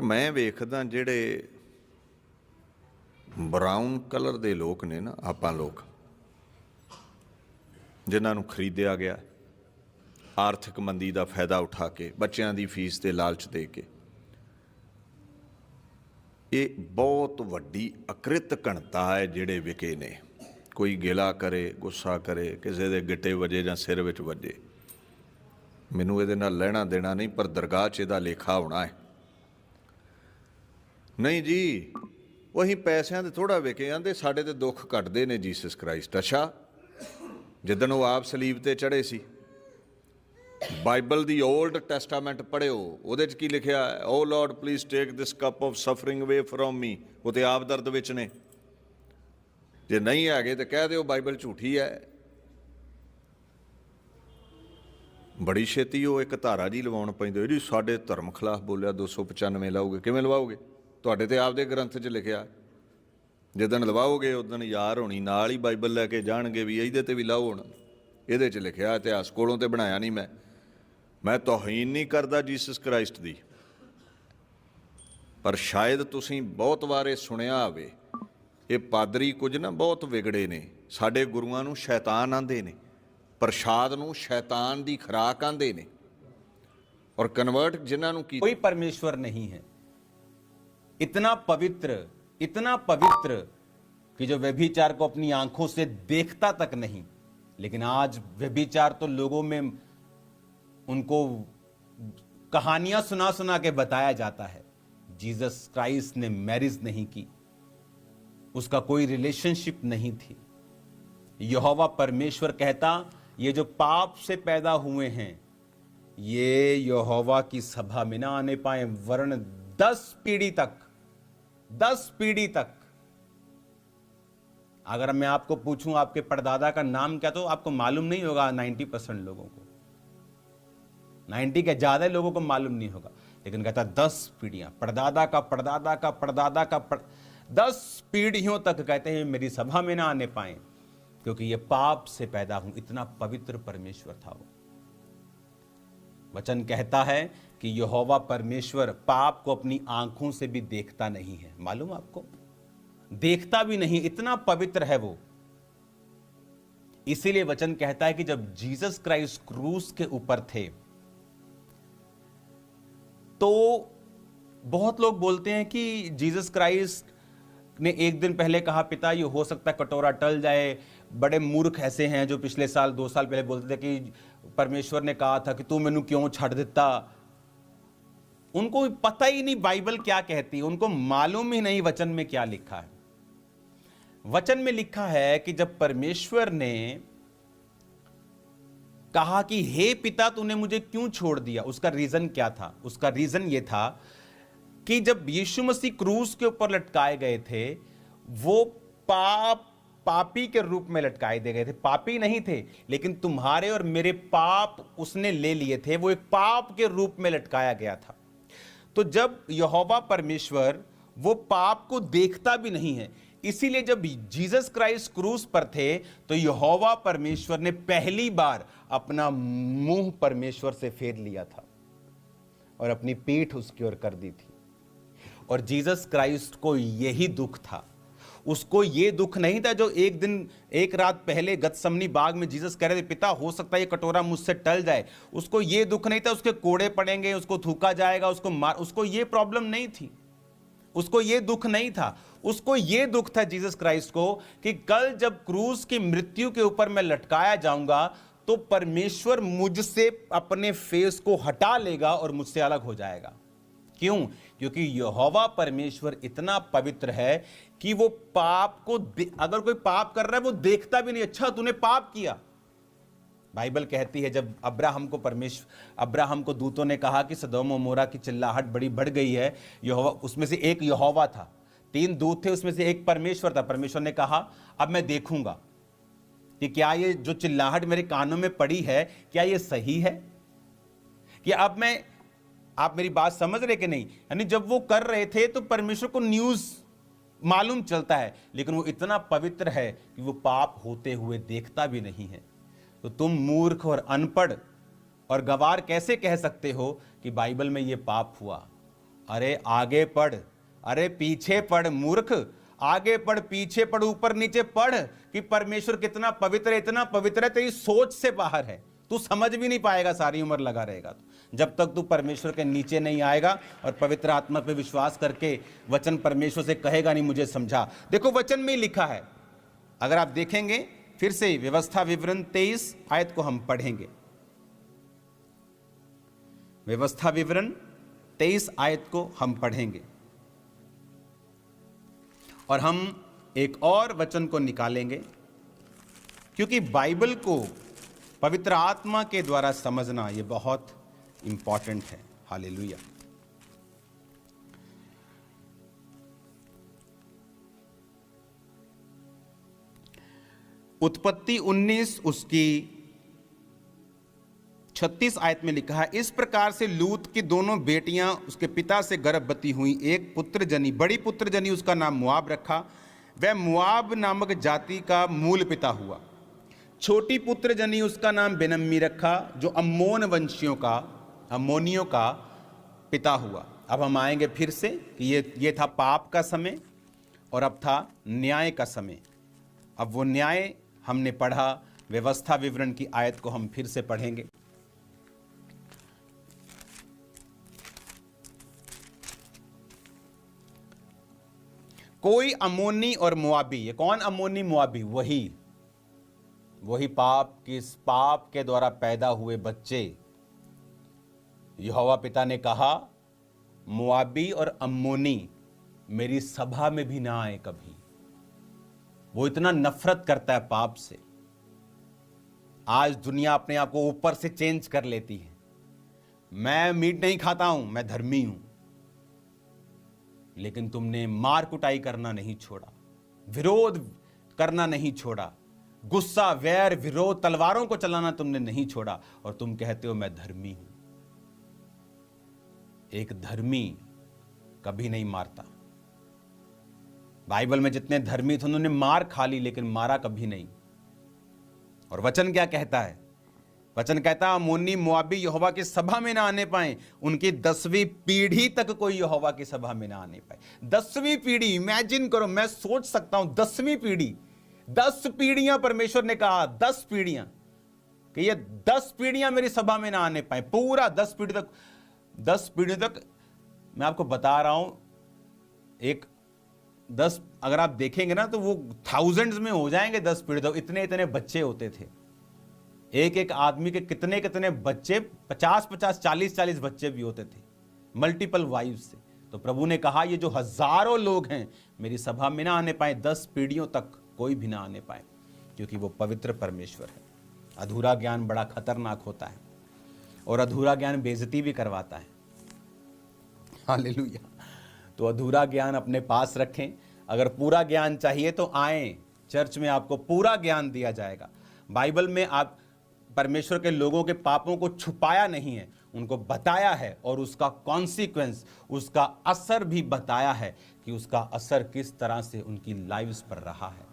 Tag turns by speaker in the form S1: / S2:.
S1: पर मैं वेखदा जिहड़े ब्राउन कलर के लोग ने ना, आपां लोग जिन्हां नूं खरीदिया गया आर्थिक मंदी का फायदा उठा के, बच्चों की फीस के लालच दे के, ये बहुत वड्डी अकृत घणता है जिहड़े विके ने। कोई गिला करे, गुस्सा करे, किसी के गिट्टे वजे जां सिर विच वजे, मैनूं इहदे नाल लैणा देना नहीं, पर दरगाह 'च इहदा लेखा होना है। नहीं जी, वही पैसों ते थोड़ा विके, आंदे साडे ते दुख कटदे ने जीसस क्राइस्ट। अच्छा, जिदन वो आप सलीब ते चढ़े सी, बाइबल दी ओल्ड टैस्टामेंट पढ़िओ, उहदे च की लिखिआ है, O Lord please take this cup of suffering away from me. वो तो आप दर्द विच ने, जे नहीं है तो कह दिओ बाइबल झूठी है। बड़ी छेती वो एक धारा जी लवाउण पैंदी, जी साडे धर्म खिलाफ बोलिया 295 लाओगे, किवें लवाओगे? तुहाडे ते आपदे ग्रंथ च लिखिआ, जिदन लवाओगे उदन यार होनी नाल ही बाइबल लैके जाणगे भी इहदे ते भी लाओ। हुण इहदे च लिखिआ, इतिहास कोलों ते बनाया नहीं मैं तौहीन नहीं करदा जीसस क्राइस्ट दी, पर शायद तुसीं बहुत वार ये सुनिया होवे, ये पादरी कुछ ना बहुत विगड़े ने, साडे गुरुआं नूं शैतान आंदे ने, प्रसाद नूं शैतान दी खुराक आंदे ने, और कन्वर्ट जिन्हां नूं कोई
S2: परमेश्वर नहीं है इतना पवित्र कि जो व्यभिचार को अपनी आंखों से देखता तक नहीं। लेकिन आज व्यभिचार तो लोगों में उनको कहानियां सुना सुना के बताया जाता है। जीसस क्राइस्ट ने मैरिज नहीं की, उसका कोई रिलेशनशिप नहीं थी। यहोवा परमेश्वर कहता, ये जो पाप से पैदा हुए हैं ये यहोवा की सभा में ना आने पाए, वरन 10 पीढ़ी तक। अगर मैं आपको पूछूं आपके परदादा का नाम क्या, तो आपको मालूम नहीं होगा। 90% लोगों को, 90 के ज्यादा लोगों को मालूम नहीं होगा। लेकिन कहता 10 पीढ़ियां, परदादा का 10 पीढ़ियों तक कहते हैं मेरी सभा में ना आने पाए, क्योंकि ये पाप से पैदा हूं। इतना पवित्र परमेश्वर था वो। वचन कहता है कि यहोवा परमेश्वर पाप को अपनी आंखों से भी देखता नहीं है। मालूम आपको, देखता भी नहीं, इतना पवित्र है वो। इसीलिए वचन कहता है कि जब जीसस क्राइस्ट क्रूस के ऊपर थे तो बहुत लोग बोलते हैं कि जीसस क्राइस्ट ने एक दिन पहले कहा, पिता ये हो सकता है कटोरा टल जाए। बड़े मूर्ख ऐसे हैं जो पिछले साल 2 साल पहले बोलते थे कि परमेश्वर ने कहा था कि तू मैनू क्यों छड़ देता। उनको पता ही नहीं बाइबल क्या कहती है, उनको मालूम ही नहीं वचन में क्या लिखा है। वचन में लिखा है कि जब परमेश्वर ने कहा कि हे पिता तूने मुझे क्यों छोड़ दिया, उसका रीजन क्या था? उसका रीजन यह था कि जब यीशु मसीह क्रूस के ऊपर लटकाए गए थे, वो पापी के रूप में लटकाए दे गए थे। पापी नहीं थे, लेकिन तुम्हारे और मेरे पाप उसने ले लिए थे। वो एक पाप के रूप में लटकाया गया था। तो जब यहोवा परमेश्वर वो पाप को देखता भी नहीं है, इसीलिए जब जीसस क्राइस्ट क्रूस पर थे तो यहोवा परमेश्वर ने पहली बार अपना मुंह परमेश्वर से फेर लिया था और अपनी पीठ उसकी ओर कर दी थी। और जीसस क्राइस्ट को यही दुख था। उसको ये दुख नहीं था जो एक रात पहले गतसमनी बाग में जीसस कह रहे थे, पिता हो सकता है ये कटोरा मुझसे टल जाए। उसको ये दुख नहीं था उसके कोड़े पड़ेंगे, उसको थूका जाएगा, उसको ये प्रॉब्लम नहीं थी। उसको ये दुख नहीं था। उसको ये दुख था जीसस क्राइस्ट को कि कल जब क्रूस की मृत्यु के ऊपर मैं लटकाया जाऊंगा तो परमेश्वर मुझसे अपने फेस को हटा लेगा और मुझसे अलग हो जाएगा। क्यों? क्योंकि यहोवा परमेश्वर इतना पवित्र है कि वो पाप को अगर कोई पाप कर रहा है वो देखता भी नहीं। अच्छा तूने पाप किया। बाइबल कहती है जब अब्राहम को दूतों ने कहा कि सदोम और मोरा की चिल्लाहट बड़ी बढ़ गई है, यहोवा, उसमें से एक यहोवा था, 3 दूत थे, उसमें से एक परमेश्वर था। परमेश्वर ने कहा अब मैं देखूंगा कि क्या ये जो चिल्लाहट मेरे कानों में पड़ी है क्या ये सही है, कि अब मैं, आप मेरी बात समझ रहे कि नहीं? यानी जब वो कर रहे थे तो परमेश्वर को न्यूज मालूम चलता है, लेकिन वो इतना पवित्र है कि वो पाप होते हुए देखता भी नहीं है। तो तुम मूर्ख और अनपढ़ और गवार कैसे कह सकते हो कि बाइबल में ये पाप हुआ? अरे आगे पढ़, अरे पीछे पढ़ मूर्ख, आगे पढ़ पीछे पढ़ ऊपर नीचे पढ़ कि परमेश्वर कितना पवित्र है, इतना पवित्र है तेरी सोच से बाहर है। तू समझ भी नहीं पाएगा, सारी उम्र लगा रहेगा तो, जब तक तू परमेश्वर के नीचे नहीं आएगा और पवित्र आत्मा पे विश्वास करके वचन परमेश्वर से कहेगा नहीं मुझे समझा। देखो वचन में ही लिखा है, अगर आप देखेंगे फिर से व्यवस्था विवरण 23 आयत को हम पढ़ेंगे। व्यवस्था विवरण 23 आयत को हम पढ़ेंगे और हम एक और वचन को निकालेंगे, क्योंकि बाइबल को पवित्र आत्मा के द्वारा समझना यह बहुत इंपॉर्टेंट है। हालेलुया। उत्पत्ति 19 उसकी 36 आयत में लिखा है, इस प्रकार से लूत की दोनों बेटियां उसके पिता से गर्भवती हुई, एक पुत्र जनी, बड़ी पुत्र जनी उसका नाम मुआब रखा, वह मुआब नामक जाति का मूल पिता हुआ। छोटी पुत्र जनी उसका नाम बेनम्मी रखा, जो अम्मोन वंशियों का, अम्मोनियों का पिता हुआ। अब हम आएंगे फिर से कि ये था पाप का समय और अब था न्याय का समय। अब वो न्याय हमने पढ़ा, व्यवस्था विवरण की आयत को हम फिर से पढ़ेंगे। कोई अमोनी और मुआबी, ये कौन अमोनी मुआबी? वही पाप के द्वारा पैदा हुए बच्चे। यहोवा पिता ने कहा मुआबी और अम्मोनी मेरी सभा में भी ना आए कभी। वो इतना नफरत करता है पाप से। आज दुनिया अपने आप को ऊपर से चेंज कर लेती है, मैं मीट नहीं खाता हूं, मैं धर्मी हूं। लेकिन तुमने मार कुटाई करना नहीं छोड़ा, विरोध करना नहीं छोड़ा, गुस्सा, वैर, विरोध, तलवारों को चलाना तुमने नहीं छोड़ा, और तुम कहते हो मैं धर्मी हूं। एक धर्मी कभी नहीं मारता। बाइबल में जितने धर्मी थे उन्होंने मार खा ली, लेकिन मारा कभी नहीं। और वचन क्या कहता है? वचन कहता है अम्मोनी मुआबी यहोवा की सभा में ना आने पाए, उनकी 10वीं पीढ़ी तक कोई यहोवा की सभा में ना आने पाए। 10वीं पीढ़ी, इमेजिन करो, मैं सोच सकता हूं 10वीं पीढ़ी, 10 पीढ़ियां परमेश्वर ने कहा, 10 पीढ़ियां, कि ये 10 पीढ़ियां मेरी सभा में ना आने पाए। पूरा 10 पीढ़ी तक, 10 पीढ़ी तक मैं आपको बता रहा हूं, एक 10 अगर आप देखेंगे ना तो वो थाउजेंड्स में हो जाएंगे। 10 पीढ़ी तक इतने इतने बच्चे होते थे। एक एक आदमी के कितने कितने बच्चे, 50-50, 40-40 बच्चे भी होते थे, मल्टीपल वाइफ्स से। तो प्रभु ने कहा ये जो हजारों लोग हैं मेरी सभा में ना आने पाए, 10 पीढ़ियों तक कोई भी ना आने पाए, क्योंकि वो पवित्र परमेश्वर है। अधूरा ज्ञान बड़ा खतरनाक होता है और अधूरा ज्ञान बेइज्जती भी करवाता है। हालेलुया। तो अधूरा ज्ञान अपने पास रखें। अगर पूरा ज्ञान चाहिए तो आएं, चर्च में आपको पूरा ज्ञान दिया जाएगा। बाइबल में आप परमेश्वर के लोगों के पापों को छुपाया नहीं है, उनको बताया है, और उसका कॉन्सिक्वेंस, उसका असर भी बताया है कि उसका असर किस तरह से उनकी लाइव्स पर रहा है।